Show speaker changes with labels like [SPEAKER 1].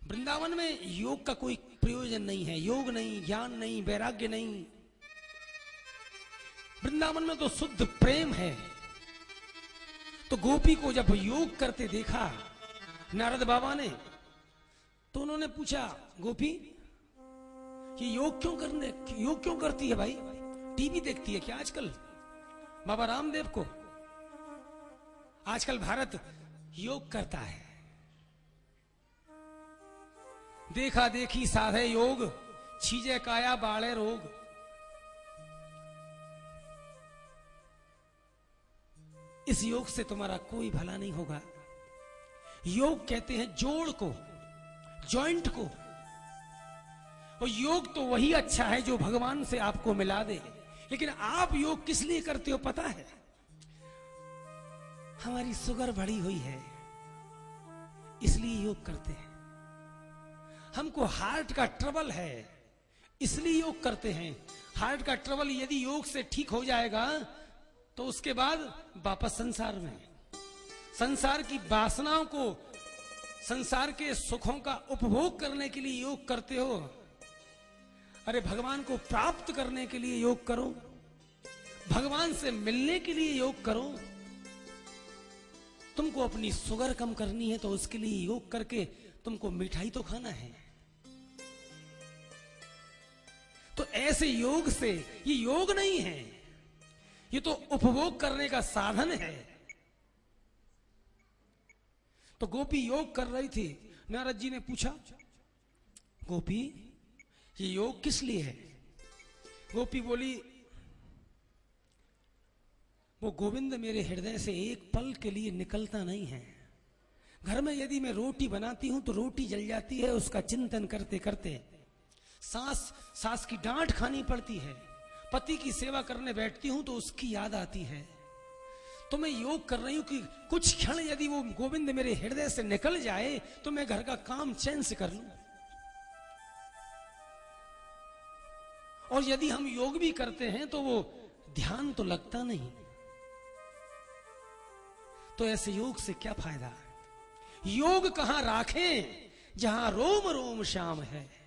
[SPEAKER 1] वृंदावन में योग का कोई प्रयोजन नहीं है, योग नहीं, ज्ञान नहीं, वैराग्य नहीं। वृंदावन में तो शुद्ध प्रेम है। तो गोपी को जब योग करते देखा नारद बाबा ने, तो उन्होंने पूछा, गोपी कि योग क्यों करती है भाई? टीवी देखती है क्या आजकल? बाबा रामदेव को आजकल भारत योग करता है। देखा देखी साधे योग, छीजे काया बाळे रोग। इस योग से तुम्हारा कोई भला नहीं होगा। योग कहते हैं जोड़ को, जॉइंट को। और योग तो वही अच्छा है जो भगवान से आपको मिला दे। लेकिन आप योग किस लिए करते हो पता है? हमारी शुगर बढ़ी हुई है इसलिए योग करते हैं। हमको हार्ट का ट्रबल है इसलिए योग करते हैं। हार्ट का ट्रबल यदि योग से ठीक हो जाएगा तो उसके बाद वापस संसार में, संसार की वासनाओं को, संसार के सुखों का उपभोग करने के लिए योग करते हो। अरे भगवान को प्राप्त करने के लिए योग करो, भगवान से मिलने के लिए योग करो। तुमको अपनी शुगर कम करनी है तो उसके लिए योग करके तुमको मिठाई तो खाना है। तो ऐसे योग से, ये योग नहीं है, ये तो उपभोग करने का साधन है। तो गोपी योग कर रही थी। नारद जी ने पूछा, गोपी ये योग किस लिए है? गोपी बोली, वो गोविंद मेरे हृदय से एक पल के लिए निकलता नहीं है। घर में यदि मैं रोटी बनाती हूं तो रोटी जल जाती है, उसका चिंतन करते करते। सास की डांट खानी पड़ती है। पति की सेवा करने बैठती हूं तो उसकी याद आती है। तो मैं योग कर रही हूं कि कुछ क्षण यदि वो गोविंद मेरे हृदय से निकल जाए तो मैं घर का काम चैन से कर लूं। और यदि हम योग भी करते हैं तो वो ध्यान तो लगता नहीं। तो ऐसे योग से क्या फायदा? योग कहां राखें जहां रोम रोम श्याम है।